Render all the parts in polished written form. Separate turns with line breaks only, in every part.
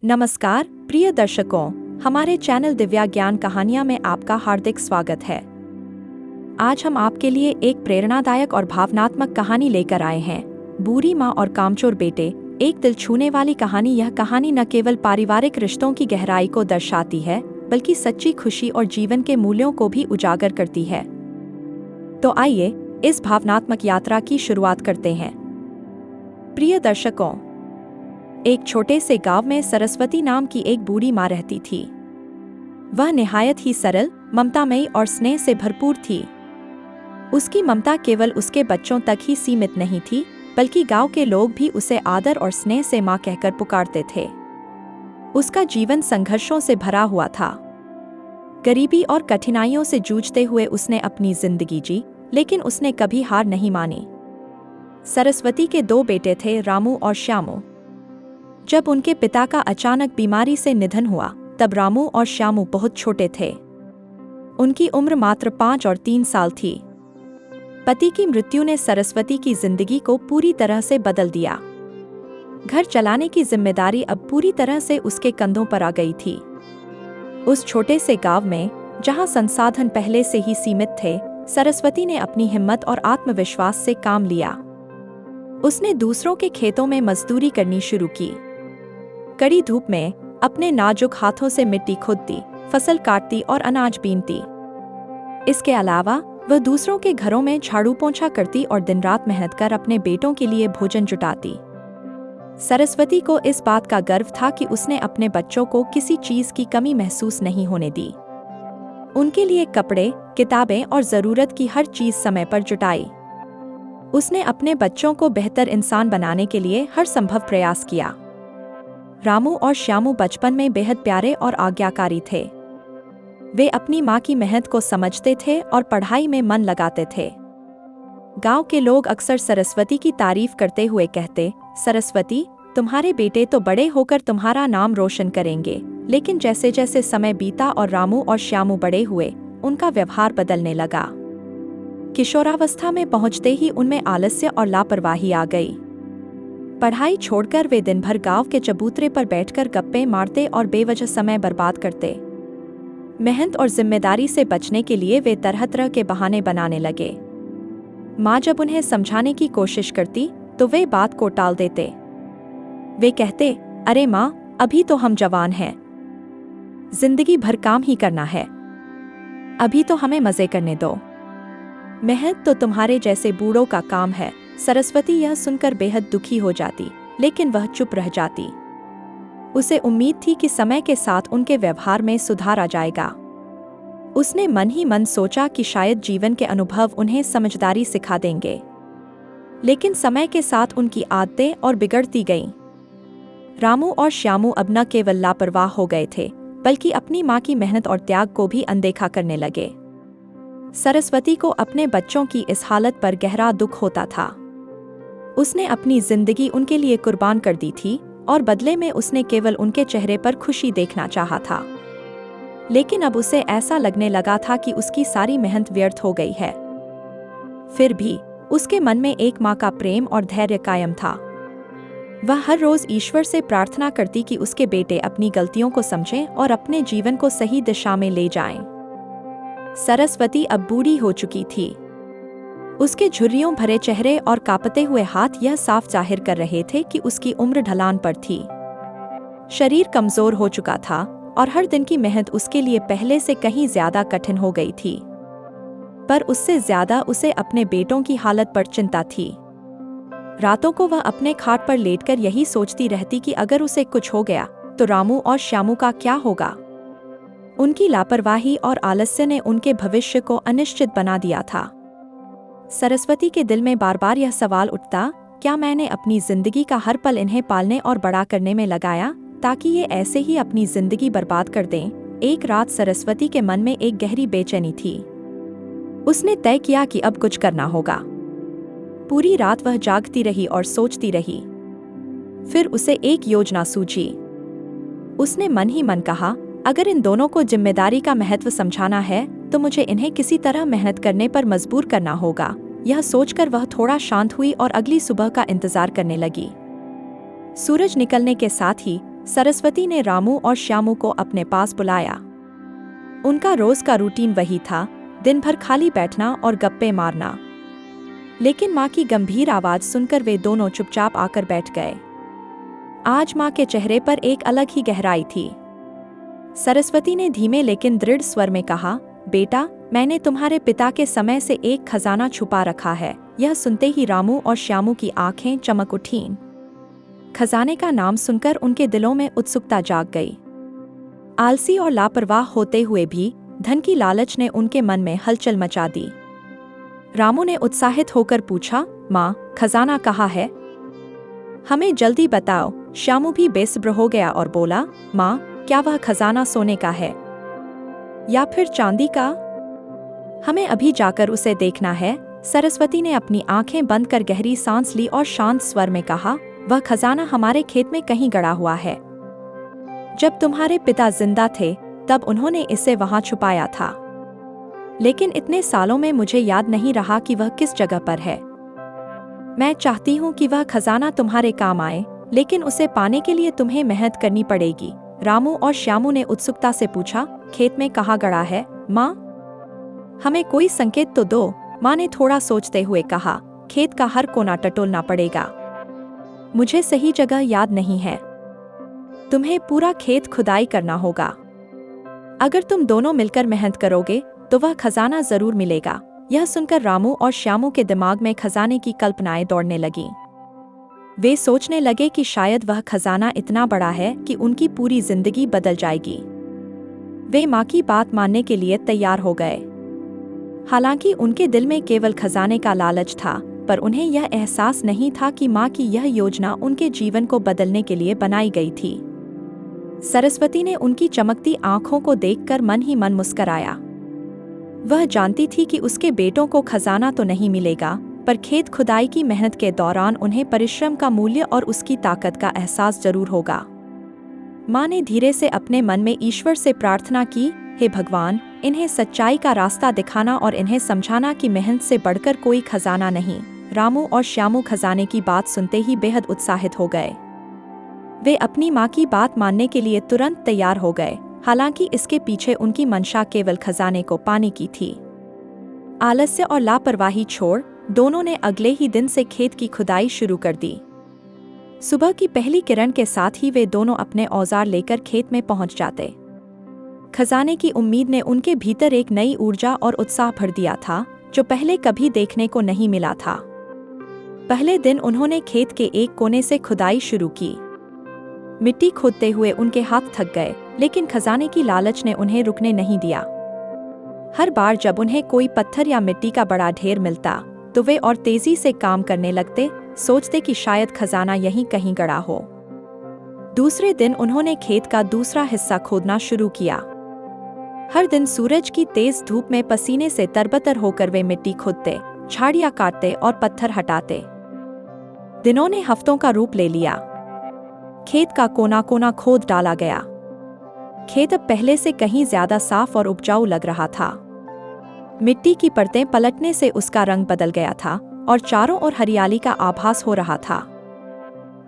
नमस्कार प्रिय दर्शकों, हमारे चैनल दिव्या ज्ञान कहानियां में आपका हार्दिक स्वागत है। आज हम आपके लिए एक प्रेरणादायक और भावनात्मक कहानी लेकर आए हैं, बूढ़ी माँ और कामचोर बेटे, एक दिल छूने वाली कहानी। यह कहानी न केवल पारिवारिक रिश्तों की गहराई को दर्शाती है, बल्कि सच्ची खुशी और जीवन के मूल्यों को भी उजागर करती है। तो आइए इस भावनात्मक यात्रा की शुरुआत करते हैं। प्रिय दर्शकों, एक छोटे से गांव में सरस्वती नाम की एक बूढ़ी माँ रहती थी। वह निहायत ही सरल, ममतामयी और स्नेह से भरपूर थी। उसकी ममता केवल उसके बच्चों तक ही सीमित नहीं थी, बल्कि गांव के लोग भी उसे आदर और स्नेह से माँ कहकर पुकारते थे। उसका जीवन संघर्षों से भरा हुआ था। गरीबी और कठिनाइयों से जूझते हुए उसने अपनी जिंदगी जी, लेकिन उसने कभी हार नहीं मानी। सरस्वती के दो बेटे थे, रामू और श्यामू। जब उनके पिता का अचानक बीमारी से निधन हुआ, तब रामू और श्यामू बहुत छोटे थे। उनकी उम्र मात्र 5 और 3 साल थी। पति की मृत्यु ने सरस्वती की जिंदगी को पूरी तरह से बदल दिया। घर चलाने की जिम्मेदारी अब पूरी तरह से उसके कंधों पर आ गई थी। उस छोटे से गांव में, जहां संसाधन पहले से ही सीमित थे, सरस्वती ने अपनी हिम्मत और आत्मविश्वास से काम लिया। उसने दूसरों के खेतों में मजदूरी करनी शुरू की। कड़ी धूप में अपने नाजुक हाथों से मिट्टी खोदती, फसल काटती और अनाज बीनती। इसके अलावा वह दूसरों के घरों में झाड़ू पोंछा करती और दिन रात मेहनत कर अपने बेटों के लिए भोजन जुटाती। सरस्वती को इस बात का गर्व था कि उसने अपने बच्चों को किसी चीज की कमी महसूस नहीं होने दी। उनके लिए कपड़े, किताबें और जरूरत की हर चीज समय पर जुटाई। उसने अपने बच्चों को बेहतर इंसान बनाने के लिए हर संभव प्रयास किया। रामू और श्यामू बचपन में बेहद प्यारे और आज्ञाकारी थे। वे अपनी माँ की मेहनत को समझते थे और पढ़ाई में मन लगाते थे। गांव के लोग अक्सर सरस्वती की तारीफ करते हुए कहते, सरस्वती, तुम्हारे बेटे तो बड़े होकर तुम्हारा नाम रोशन करेंगे। लेकिन जैसे जैसे समय बीता और रामू और श्यामू बड़े हुए, उनका व्यवहार बदलने लगा। किशोरावस्था में पहुंचते ही उनमें आलस्य और लापरवाही आ गई। पढ़ाई छोड़कर वे दिन भर गांव के चबूतरे पर बैठकर गप्पे मारते और बेवजह समय बर्बाद करते। मेहनत और जिम्मेदारी से बचने के लिए वे तरह तरह के बहाने बनाने लगे। माँ जब उन्हें समझाने की कोशिश करती, तो वे बात को टाल देते। वे कहते, अरे माँ, अभी तो हम जवान हैं, जिंदगी भर काम ही करना है, अभी तो हमें मजे करने दो। मेहनत तो तुम्हारे जैसे बूढ़ों का काम है। सरस्वती यह सुनकर बेहद दुखी हो जाती, लेकिन वह चुप रह जाती। उसे उम्मीद थी कि समय के साथ उनके व्यवहार में सुधार आ जाएगा। उसने मन ही मन सोचा कि शायद जीवन के अनुभव उन्हें समझदारी सिखा देंगे। लेकिन समय के साथ उनकी आदतें और बिगड़ती गईं। रामू और श्यामू अब न केवल लापरवाह हो गए थे, बल्कि अपनी माँ की मेहनत और त्याग को भी अनदेखा करने लगे। सरस्वती को अपने बच्चों की इस हालत पर गहरा दुख होता था। उसने अपनी जिंदगी उनके लिए कुर्बान कर दी थी और बदले में उसने केवल उनके चेहरे पर खुशी देखना चाहा था। लेकिन अब उसे ऐसा लगने लगा था कि उसकी सारी मेहनत व्यर्थ हो गई है। फिर भी उसके मन में एक माँ का प्रेम और धैर्य कायम था। वह हर रोज ईश्वर से प्रार्थना करती कि उसके बेटे अपनी गलतियों को समझें और अपने जीवन को सही दिशा में ले जाएं। सरस्वती अब बूढ़ी हो चुकी थी। उसके झुर्रियों भरे चेहरे और कांपते हुए हाथ यह साफ जाहिर कर रहे थे कि उसकी उम्र ढलान पर थी। शरीर कमजोर हो चुका था और हर दिन की मेहनत उसके लिए पहले से कहीं ज्यादा कठिन हो गई थी। पर उससे ज्यादा उसे अपने बेटों की हालत पर चिंता थी। रातों को वह अपने खाट पर लेटकर यही सोचती रहती कि अगर उसे कुछ हो गया तो रामू और श्यामू का क्या होगा। उनकी लापरवाही और आलस्य ने उनके भविष्य को अनिश्चित बना दिया था। सरस्वती के दिल में बार बार यह सवाल उठता, क्या मैंने अपनी जिंदगी का हर पल इन्हें पालने और बड़ा करने में लगाया, ताकि ये ऐसे ही अपनी जिंदगी बर्बाद कर दें। एक रात सरस्वती के मन में एक गहरी बेचैनी थी। उसने तय किया कि अब कुछ करना होगा। पूरी रात वह जागती रही और सोचती रही। फिर उसे एक योजना सूझी। उसने मन ही मन कहा, अगर इन दोनों को जिम्मेदारी का महत्व समझाना है, तो मुझे इन्हें किसी तरह मेहनत करने पर मजबूर करना होगा। यह सोचकर वह थोड़ा शांत हुई और अगली सुबह का इंतजार करने लगी। सूरज निकलने के साथ ही सरस्वती ने रामू और श्यामू को अपने पास बुलाया। उनका रोज का रूटीन वही था, दिन भर खाली बैठना और गप्पे मारना। लेकिन माँ की गंभीर आवाज सुनकर वे दोनों चुपचाप आकर बैठ गए। आज माँ के चेहरे पर एक अलग ही गहराई थी। सरस्वती ने धीमे लेकिन दृढ़ स्वर में कहा, बेटा, मैंने तुम्हारे पिता के समय से एक खजाना छुपा रखा है। यह सुनते ही रामू और श्यामू की आंखें चमक उठीं। खजाने का नाम सुनकर उनके दिलों में उत्सुकता जाग गई। आलसी और लापरवाह होते हुए भी धन की लालच ने उनके मन में हलचल मचा दी। रामू ने उत्साहित होकर पूछा, माँ, खजाना कहाँ है? हमें जल्दी बताओ। श्यामू भी बेसब्र हो गया और बोला, माँ, क्या वह खजाना सोने का है या फिर चांदी का? हमें अभी जाकर उसे देखना है। सरस्वती ने अपनी आंखें बंद कर गहरी सांस ली और शांत स्वर में कहा, वह खजाना हमारे खेत में कहीं गड़ा हुआ है। जब तुम्हारे पिता जिंदा थे तब उन्होंने इसे वहां छुपाया था, लेकिन इतने सालों में मुझे याद नहीं रहा कि वह किस जगह पर है। मैं चाहती हूँ कि वह खजाना तुम्हारे काम आए, लेकिन उसे पाने के लिए तुम्हें मेहनत करनी पड़ेगी। रामू और श्यामू ने उत्सुकता से पूछा, खेत में कहाँ गड़ा है माँ? हमें कोई संकेत तो दो। माँ ने थोड़ा सोचते हुए कहा, खेत का हर कोना टटोलना पड़ेगा। मुझे सही जगह याद नहीं है। तुम्हें पूरा खेत खुदाई करना होगा। अगर तुम दोनों मिलकर मेहनत करोगे तो वह खजाना जरूर मिलेगा। यह सुनकर रामू और श्यामू के दिमाग में खजाने की कल्पनाएं दौड़ने लगीं। वे सोचने लगे कि शायद वह खजाना इतना बड़ा है कि उनकी पूरी जिंदगी बदल जाएगी। वे माँ की बात मानने के लिए तैयार हो गए। हालांकि उनके दिल में केवल खजाने का लालच था, पर उन्हें यह एहसास नहीं था कि माँ की यह योजना उनके जीवन को बदलने के लिए बनाई गई थी। सरस्वती ने उनकी चमकती आंखों को देखकर मन ही मन मुस्कराया। वह जानती थी कि उसके बेटों को खजाना तो नहीं मिलेगा, पर खेत खुदाई की मेहनत के दौरान उन्हें परिश्रम का मूल्य और उसकी ताकत का एहसास जरूर होगा। माँ ने धीरे से अपने मन में ईश्वर से प्रार्थना की, हे भगवान, इन्हें सच्चाई का रास्ता दिखाना और इन्हें समझाना कि मेहनत से बढ़कर कोई खजाना नहीं। रामू और श्यामू खजाने की बात सुनते ही बेहद उत्साहित हो गए। वे अपनी माँ की बात मानने के लिए तुरंत तैयार हो गए, हालांकि इसके पीछे उनकी मंशा केवल खजाने को पाने की थी। आलस्य और लापरवाही छोड़ दोनों ने अगले ही दिन से खेत की खुदाई शुरू कर दी। सुबह की पहली किरण के साथ ही वे दोनों अपने औजार लेकर खेत में पहुंच जाते। खजाने की उम्मीद ने उनके भीतर एक नई ऊर्जा और उत्साह भर दिया था, जो पहले कभी देखने को नहीं मिला था। पहले दिन उन्होंने खेत के एक कोने से खुदाई शुरू की। मिट्टी खोदते हुए उनके हाथ थक गए, लेकिन खजाने की लालच ने उन्हें रुकने नहीं दिया। हर बार जब उन्हें कोई पत्थर या मिट्टी का बड़ा ढेर मिलता तो वे और तेजी से काम करने लगते, सोचते कि शायद खजाना यहीं कहीं गड़ा हो। दूसरे दिन उन्होंने खेत का दूसरा हिस्सा खोदना शुरू किया। हर दिन सूरज की तेज धूप में पसीने से तरबतर होकर वे मिट्टी खोदते, झाड़ियां काटते और पत्थर हटाते। दिनों ने हफ्तों का रूप ले लिया। खेत का कोना कोना खोद डाला गया। खेत अब पहले से कहीं ज्यादा साफ और उपजाऊ लग रहा था। मिट्टी की परतें पलटने से उसका रंग बदल गया था और चारों ओर हरियाली का आभास हो रहा था।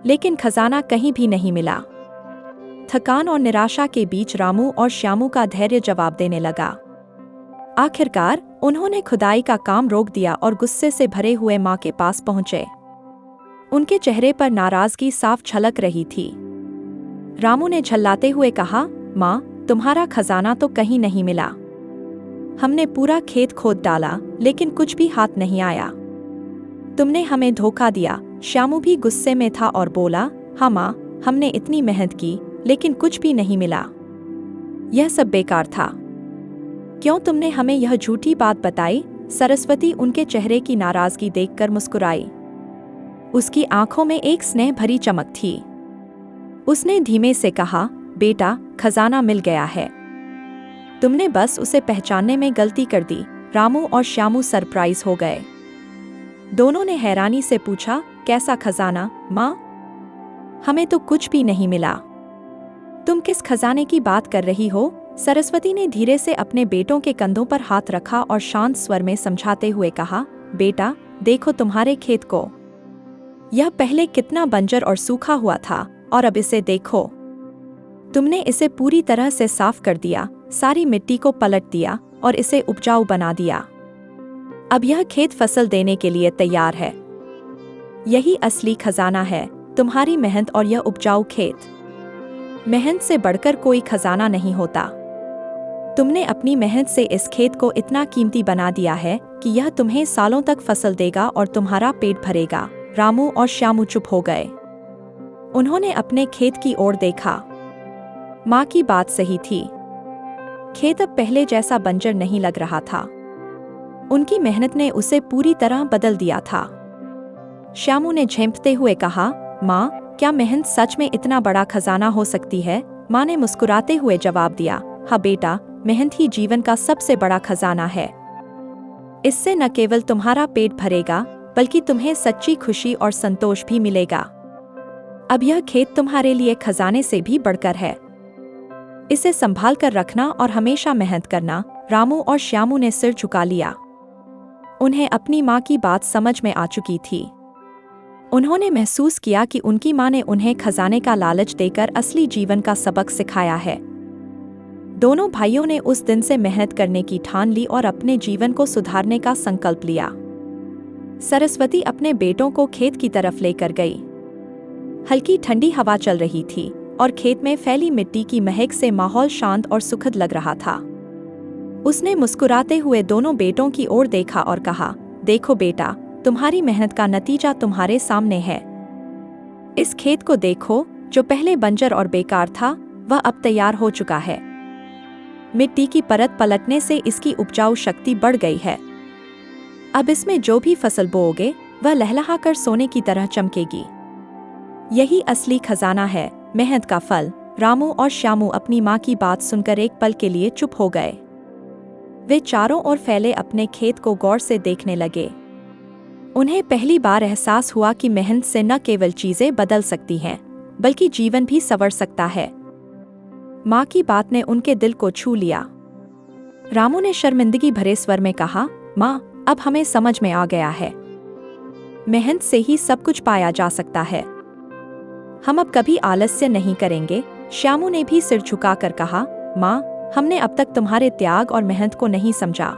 लेकिन खजाना कहीं भी नहीं मिला। थकान और निराशा के बीच रामू और श्यामू का धैर्य जवाब देने लगा। आखिरकार उन्होंने खुदाई का काम रोक दिया और गुस्से से भरे हुए माँ के पास पहुंचे। उनके चेहरे पर नाराजगी साफ झलक रही थी। रामू ने झल्लाते हुए कहा, माँ, तुम्हारा खजाना तो कहीं नहीं मिला। हमने पूरा खेत खोद डाला, लेकिन कुछ भी हाथ नहीं आया। तुमने हमें धोखा दिया। श्यामू भी गुस्से में था और बोला, हाँ माँ, हमने इतनी मेहनत की, लेकिन कुछ भी नहीं मिला। यह सब बेकार था। क्यों तुमने हमें यह झूठी बात बताई? सरस्वती उनके चेहरे की नाराजगी देखकर मुस्कुराई। उसकी आंखों में एक स्नेह भरी चमक थी। उसने धीमे से कहा, बेटा, खजाना मिल गया है। तुमने बस उसे पहचानने में गलती कर दी। रामू और श्यामू सरप्राइज हो गए। दोनों ने हैरानी से पूछा, कैसा खजाना माँ? हमें तो कुछ भी नहीं मिला। तुम किस खजाने की बात कर रही हो? सरस्वती ने धीरे से अपने बेटों के कंधों पर हाथ रखा और शांत स्वर में समझाते हुए कहा, बेटा, देखो तुम्हारे खेत को। यह पहले कितना बंजर और सूखा हुआ था, और अब इसे देखो। तुमने इसे पूरी तरह से साफ कर दिया, सारी मिट्टी को पलट दिया और इसे उपजाऊ बना दिया। अब यह खेत फसल देने के लिए तैयार है। यही असली खजाना है, तुम्हारी मेहनत और यह उपजाऊ खेत। मेहनत से बढ़कर कोई खजाना नहीं होता। तुमने अपनी मेहनत से इस खेत को इतना कीमती बना दिया है कि यह तुम्हें सालों तक फसल देगा और तुम्हारा पेट भरेगा। रामू और श्यामू चुप हो गए। उन्होंने अपने खेत की ओर देखा। माँ की बात सही थी। खेत अब पहले जैसा बंजर नहीं लग रहा था। उनकी मेहनत ने उसे पूरी तरह बदल दिया था। श्यामू ने झेंपते हुए कहा, माँ, क्या मेहनत सच में इतना बड़ा खजाना हो सकती है? माँ ने मुस्कुराते हुए जवाब दिया, हाँ बेटा, मेहनत ही जीवन का सबसे बड़ा खजाना है। इससे न केवल तुम्हारा पेट भरेगा, बल्कि तुम्हें सच्ची खुशी और संतोष भी मिलेगा। अब यह खेत तुम्हारे लिए खजाने से भी बढ़कर है। इसे संभाल कर रखना और हमेशा मेहनत करना। रामू और श्यामू ने सिर झुका लिया। उन्हें अपनी माँ की बात समझ में आ चुकी थी। उन्होंने महसूस किया कि उनकी माँ ने उन्हें खजाने का लालच देकर असली जीवन का सबक सिखाया है। दोनों भाइयों ने उस दिन से मेहनत करने की ठान ली और अपने जीवन को सुधारने का संकल्प लिया। सरस्वती अपने बेटों को खेत की तरफ लेकर गई। हल्की ठंडी हवा चल रही थी और खेत में फैली मिट्टी की महक से माहौल शांत और सुखद लग रहा था। उसने मुस्कुराते हुए दोनों बेटों की ओर देखा और कहा, देखो बेटा, तुम्हारी मेहनत का नतीजा तुम्हारे सामने है। इस खेत को देखो, जो पहले बंजर और बेकार था, वह अब तैयार हो चुका है। मिट्टी की परत पलटने से इसकी उपजाऊ शक्ति बढ़ गई है। अब इसमें जो भी फसल बोओगे, वह लहलहाकर सोने की तरह चमकेगी। यही असली खजाना है, मेहनत का फल। रामू और श्यामू अपनी माँ की बात सुनकर एक पल के लिए चुप हो गए। वे चारों ओर फैले अपने खेत को गौर से देखने लगे। उन्हें पहली बार एहसास हुआ कि मेहनत से न केवल चीजें बदल सकती हैं, बल्कि जीवन भी संवर सकता है। माँ की बात ने उनके दिल को छू लिया। रामू ने शर्मिंदगी भरे स्वर में कहा, माँ, अब हमें समझ में आ गया है। मेहनत से ही सब कुछ पाया जा सकता है। हम अब कभी आलस्य नहीं करेंगे। श्यामू ने भी सिर झुकाकर कहा, माँ, हमने अब तक तुम्हारे त्याग और मेहनत को नहीं समझा,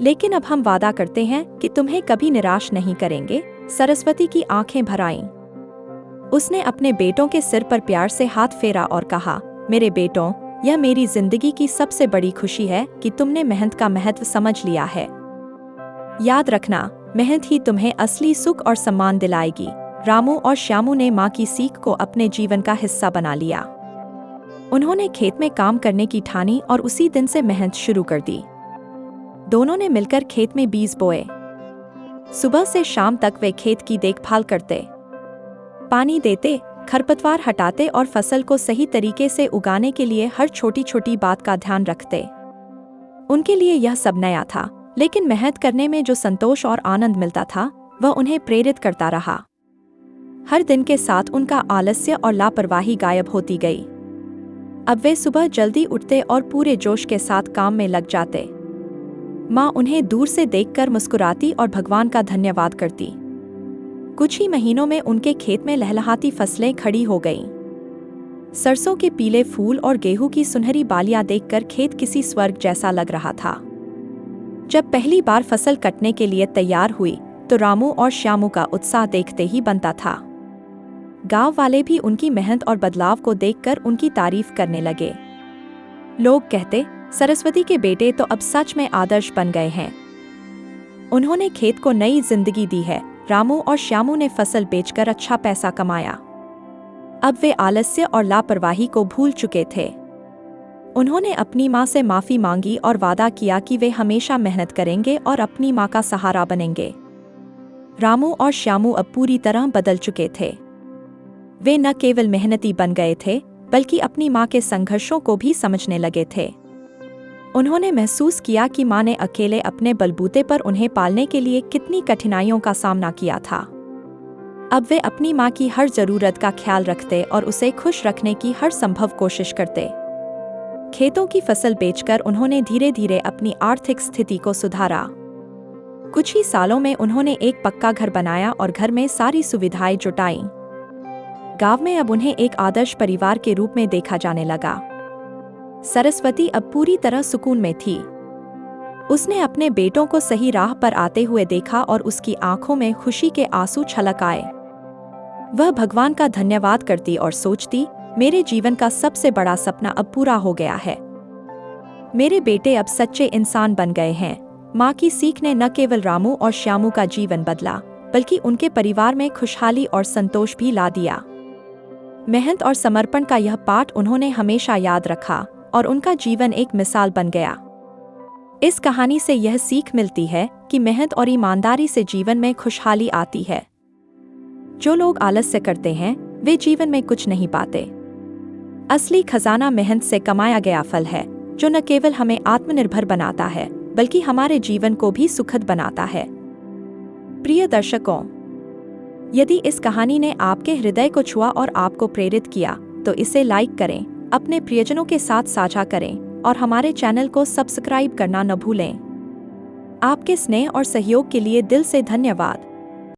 लेकिन अब हम वादा करते हैं कि तुम्हें कभी निराश नहीं करेंगे। सरस्वती की आंखें भर आईं। उसने अपने बेटों के सिर पर प्यार से हाथ फेरा और कहा, मेरे बेटों, यह मेरी जिंदगी की सबसे बड़ी खुशी है कि तुमने मेहनत का महत्व समझ लिया है। याद रखना, मेहनत ही तुम्हें असली सुख और सम्मान दिलाएगी। रामू और श्यामू ने माँ की सीख को अपने जीवन का हिस्सा बना लिया। उन्होंने खेत में काम करने की ठानी और उसी दिन से मेहनत शुरू कर दी। दोनों ने मिलकर खेत में बीज बोए। सुबह से शाम तक वे खेत की देखभाल करते, पानी देते, खरपतवार हटाते और फसल को सही तरीके से उगाने के लिए हर छोटी छोटी बात का ध्यान रखते। उनके लिए यह सब नया था, लेकिन मेहनत करने में जो संतोष और आनंद मिलता था, वह उन्हें प्रेरित करता रहा। हर दिन के साथ उनका आलस्य और लापरवाही गायब होती गई। अब वे सुबह जल्दी उठते और पूरे जोश के साथ काम में लग जाते। माँ उन्हें दूर से देखकर मुस्कुराती और भगवान का धन्यवाद करती। कुछ ही महीनों में उनके खेत में लहलहाती फसलें खड़ी हो गईं। सरसों के पीले फूल और गेहूं की सुनहरी बालियां देखकर खेत किसी स्वर्ग जैसा लग रहा था। जब पहली बार फसल कटने के लिए तैयार हुई, तो रामू और श्यामू का उत्साह देखते ही बनता था। गांव वाले भी उनकी मेहनत और बदलाव को देखकर उनकी तारीफ करने लगे। लोग कहते, सरस्वती के बेटे तो अब सच में आदर्श बन गए हैं। उन्होंने खेत को नई जिंदगी दी है। रामू और श्यामू ने फसल बेचकर अच्छा पैसा कमाया। अब वे आलस्य और लापरवाही को भूल चुके थे। उन्होंने अपनी माँ से माफी मांगी और वादा किया कि वे हमेशा मेहनत करेंगे और अपनी माँ का सहारा बनेंगे। रामू और श्यामू अब पूरी तरह बदल चुके थे। वे न केवल मेहनती बन गए थे, बल्कि अपनी माँ के संघर्षों को भी समझने लगे थे। उन्होंने महसूस किया कि माँ ने अकेले अपने बलबूते पर उन्हें पालने के लिए कितनी कठिनाइयों का सामना किया था। अब वे अपनी माँ की हर जरूरत का ख्याल रखते और उसे खुश रखने की हर संभव कोशिश करते। खेतों की फसल बेचकर उन्होंने धीरे धीरे अपनी आर्थिक स्थिति को सुधारा। कुछ ही सालों में उन्होंने एक पक्का घर बनाया और घर में सारी सुविधाएं जुटाईं। गांव में अब उन्हें एक आदर्श परिवार के रूप में देखा जाने लगा। सरस्वती अब पूरी तरह सुकून में थी। उसने अपने बेटों को सही राह पर आते हुए देखा और उसकी आंखों में खुशी के आंसू छलक आए। वह भगवान का धन्यवाद करती और सोचती, मेरे जीवन का सबसे बड़ा सपना अब पूरा हो गया है। मेरे बेटे अब सच्चे इंसान बन गए हैं। माँ की सीख ने न केवल रामू और श्यामू का जीवन बदला, बल्कि उनके परिवार में खुशहाली और संतोष भी ला दिया। मेहनत और समर्पण का यह पाठ उन्होंने हमेशा याद रखा और उनका जीवन एक मिसाल बन गया। इस कहानी से यह सीख मिलती है कि मेहनत और ईमानदारी से जीवन में खुशहाली आती है। जो लोग आलस्य करते हैं वे जीवन में कुछ नहीं पाते। असली खजाना मेहनत से कमाया गया फल है, जो न केवल हमें आत्मनिर्भर बनाता है बल्कि हमारे जीवन को भी सुखद बनाता है। प्रिय दर्शकों, यदि इस कहानी ने आपके हृदय को छुआ और आपको प्रेरित किया तो इसे लाइक करें, अपने प्रियजनों के साथ साझा करें और हमारे चैनल को सब्सक्राइब करना न भूलें। आपके स्नेह और सहयोग के लिए दिल से धन्यवाद।